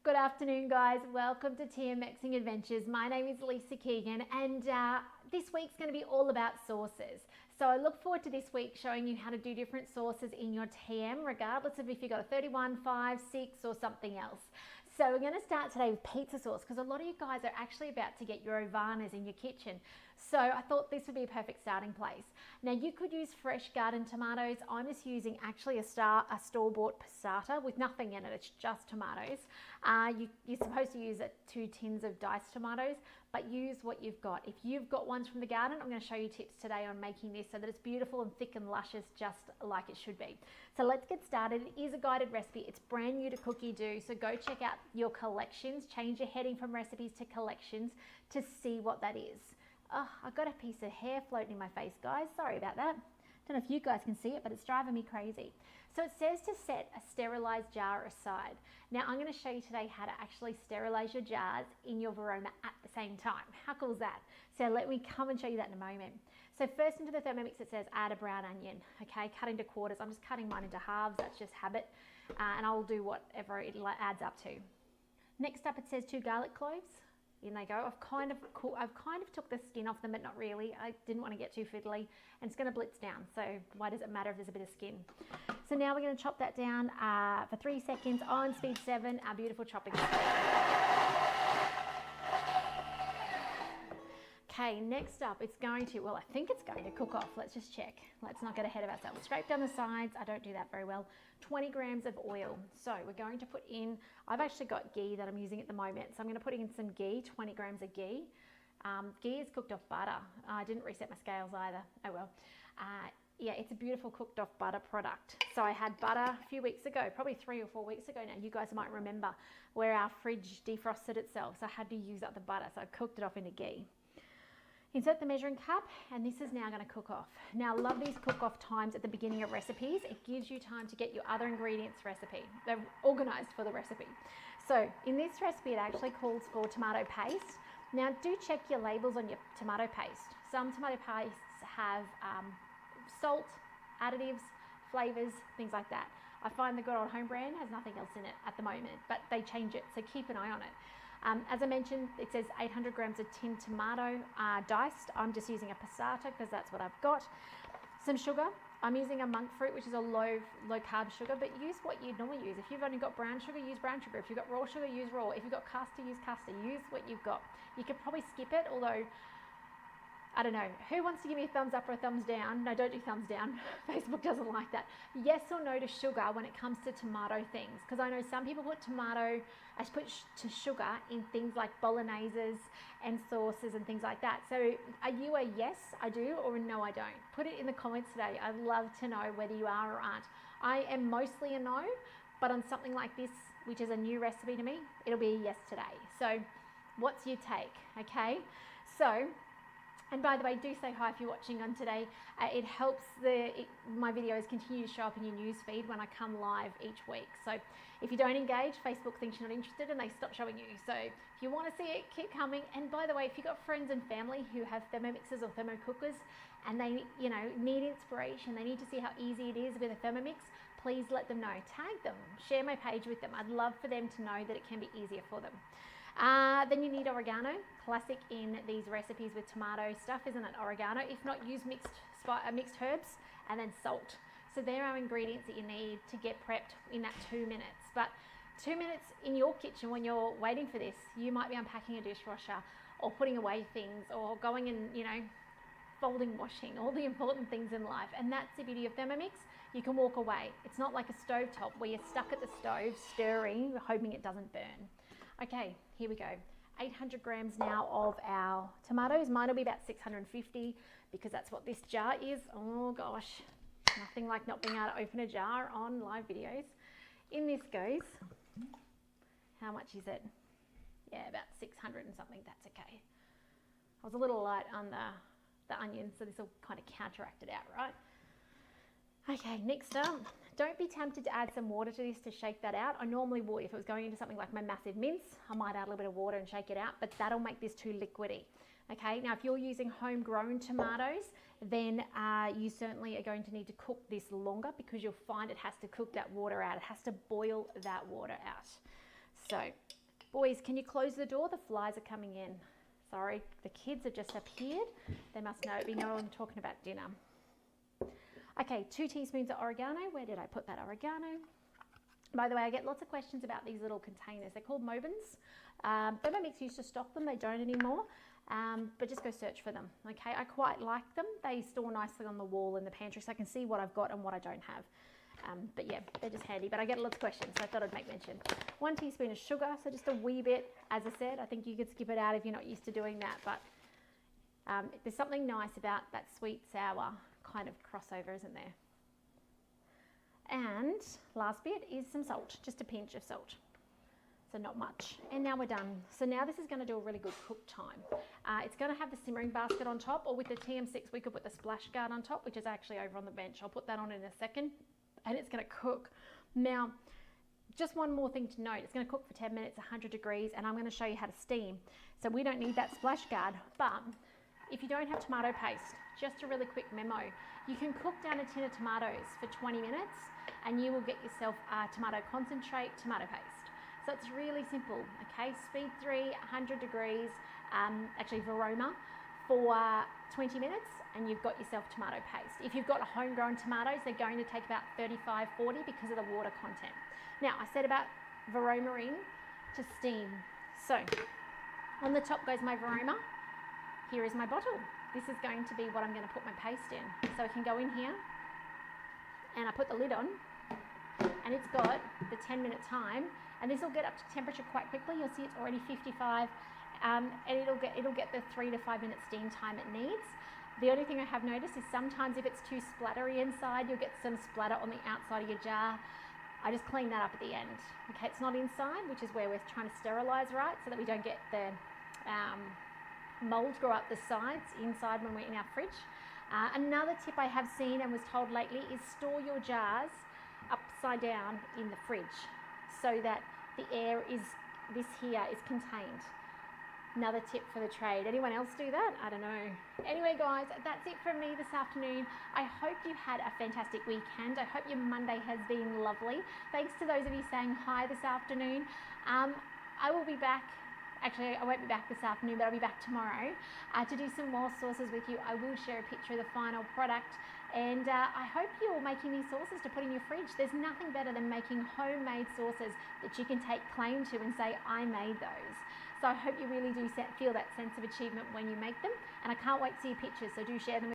Good afternoon, guys. Welcome to TMXing Adventures. My name is Lisa Keegan, and this week's going to be all about sauces. So I look forward to this week showing you how to do different sauces in your TM, regardless of if you've got a 31, 5, 6 or something else. So we're going to start today with pizza sauce because a lot of you guys are actually about to get your Ovanas in your kitchen. So I thought this would be a perfect starting place. Now you could use fresh garden tomatoes. I'm just using actually a store-bought passata with nothing in it. It's just tomatoes. You're supposed to use 2 tins of diced tomatoes, but use what you've got. If you've got ones from the garden, I'm going to show you tips today on making this so that it's beautiful and thick and luscious, just like it should be. So let's get started. It is a guided recipe. It's brand new to Cookie Do, so go check out your collections. Change your heading from recipes to collections to see what that is. Oh, I got a piece of hair floating in my face, guys. Sorry about that. Don't know if you guys can see it, but it's driving me crazy. So it says to set a sterilized jar aside. Now I'm going to show you today how to actually sterilize your jars in your Varoma at the same time. How cool is that? So let me come and show you that in a moment. So first into the Thermomix it says add a brown onion, okay, cut into quarters. I'm just cutting mine into halves, that's just habit, and I'll do whatever it adds up to. Next up it says 2 garlic cloves. In they go. I've kind of took the skin off them, but not really. I didn't want to get too fiddly, and it's going to blitz down, so why does it matter if there's a bit of skin? So now we're going to chop that down for 3 seconds on speed 7, our beautiful chopping speed. Okay, next up it's going to, well, I think it's going to cook off. Let's just check. Let's not get ahead of ourselves. Scrape down the sides. I don't do that very well. 20 grams of oil. So we're going to put in, I've actually got ghee that I'm using at the moment. So I'm going to put in some ghee, 20 grams of ghee. Ghee is cooked off butter. I didn't reset my scales either. Oh well. Yeah, it's a beautiful cooked off butter product. So I had butter a few weeks ago, probably 3 or 4 weeks ago now. You guys might remember where our fridge defrosted itself. So I had to use up the butter. So I cooked it off into ghee. Insert the measuring cup, and this is now going to cook off. Now I love these cook off times at the beginning of recipes. It gives you time to get your other ingredients recipe. They're organized for the recipe. So in this recipe it actually calls for tomato paste. Now do check your labels on your tomato paste. Some tomato pastes have salt, additives, flavors, things like that. I find the good old home brand has nothing else in it at the moment, but they change it, so keep an eye on it. As I mentioned, it says 800 grams of tinned tomato diced. I'm just using a passata because that's what I've got. Some sugar. I'm using a monk fruit, which is a low carb sugar, but use what you'd normally use. If you've only got brown sugar, use brown sugar. If you've got raw sugar, use raw. If you've got castor, use castor. Use what you've got. You could probably skip it, although I don't know. Who wants to give me a thumbs up or a thumbs down? No, don't do thumbs down. Facebook doesn't like that. Yes or no to sugar when it comes to tomato things? Because I know some people put to sugar in things like bologneses and sauces and things like that. So are you a yes, I do, or a no, I don't? Put it in the comments today. I'd love to know whether you are or aren't. I am mostly a no, but on something like this, which is a new recipe to me, it'll be a yes today. So what's your take? Okay, so, and by the way, do say hi if you're watching on today. It helps my videos continue to show up in your news feed when I come live each week. So if you don't engage, Facebook thinks you're not interested and they stop showing you. So if you want to see it, keep coming. And by the way, if you've got friends and family who have Thermomixes or thermocookers and they need inspiration, they need to see how easy it is with a Thermomix, please let them know. Tag them, share my page with them. I'd love for them to know that it can be easier for them. Then you need oregano, classic in these recipes with tomato stuff, isn't it? Oregano. If not, use mixed herbs, and then salt. So there are ingredients that you need to get prepped in that 2 minutes. But 2 minutes in your kitchen when you're waiting for this, you might be unpacking a dishwasher or putting away things or going and, folding, washing, all the important things in life. And that's the beauty of Thermomix. You can walk away. It's not like a stovetop where you're stuck at the stove stirring, hoping it doesn't burn. Okay, here we go. 800 grams now of our tomatoes. Mine will be about 650 because that's what this jar is. Oh gosh, nothing like not being able to open a jar on live videos. In this goes, how much is it? Yeah, about 600 and something, that's okay. I was a little light on the onion, so this will kind of counteract it out, right? Okay, next up, don't be tempted to add some water to this to shake that out. I normally would. If it was going into something like my massive mince, I might add a little bit of water and shake it out, but that'll make this too liquidy. Okay, now if you're using homegrown tomatoes, then you certainly are going to need to cook this longer because you'll find it has to cook that water out. It has to boil that water out. So Boys, can you close the door? The flies are coming in. Sorry, the kids have just appeared. They must be know I'm talking about dinner. Okay, 2 teaspoons of oregano. Where did I put that oregano? By the way, I get lots of questions about these little containers. They're called Mobins. Thermomix used to stock them. They don't anymore. But just go search for them. Okay, I quite like them. They store nicely on the wall in the pantry, so I can see what I've got and what I don't have. But yeah, they're just handy. But I get lots of questions, so I thought I'd make mention. 1 teaspoon of sugar, so just a wee bit. As I said, I think you could skip it out if you're not used to doing that. But there's something nice about that sweet sour kind of crossover, isn't there? And last bit is some salt, just a pinch of salt. So not much. And now we're done. So now this is going to do a really good cook time. It's going to have the simmering basket on top, or with the TM6 we could put the splash guard on top, which is actually over on the bench. I'll put that on in a second. And it's going to cook. Now, just one more thing to note. It's going to cook for 10 minutes, 100 degrees, and I'm going to show you how to steam. So we don't need that splash guard, but if you don't have tomato paste, just a really quick memo, you can cook down a tin of tomatoes for 20 minutes and you will get yourself tomato concentrate, tomato paste. So it's really simple, okay? Speed 3, 100 degrees, actually Varoma, for 20 minutes, and you've got yourself tomato paste. If you've got homegrown tomatoes, they're going to take about 35, 40 because of the water content. Now, I said about Varoma to steam. So, on the top goes my Varoma. Here is my bottle. This is going to be what I'm going to put my paste in. So I can go in here, and I put the lid on, and it's got the 10-minute time, and this will get up to temperature quite quickly. You'll see it's already 55. And it'll get the 3 to 5 minute steam time it needs. The only thing I have noticed is sometimes if it's too splattery inside, you'll get some splatter on the outside of your jar. I just clean that up at the end. Okay, it's not inside, which is where we're trying to sterilize, right? So that we don't get the mold grow up the sides inside when we're in our fridge. Another tip I have seen and was told lately is store your jars upside down in the fridge so that the air is, this here is contained. Another tip for the trade. Anyone else do that? I don't know. Anyway, guys, that's it from me this afternoon. I hope you had a fantastic weekend. I hope your Monday has been lovely. Thanks to those of you saying hi this afternoon. I will be back. Actually, I won't be back this afternoon, but I'll be back tomorrow to do some more sauces with you. I will share a picture of the final product. And I hope you're making these sauces to put in your fridge. There's nothing better than making homemade sauces that you can take claim to and say, I made those. So I hope you really do feel that sense of achievement when you make them. And I can't wait to see your pictures, so do share them with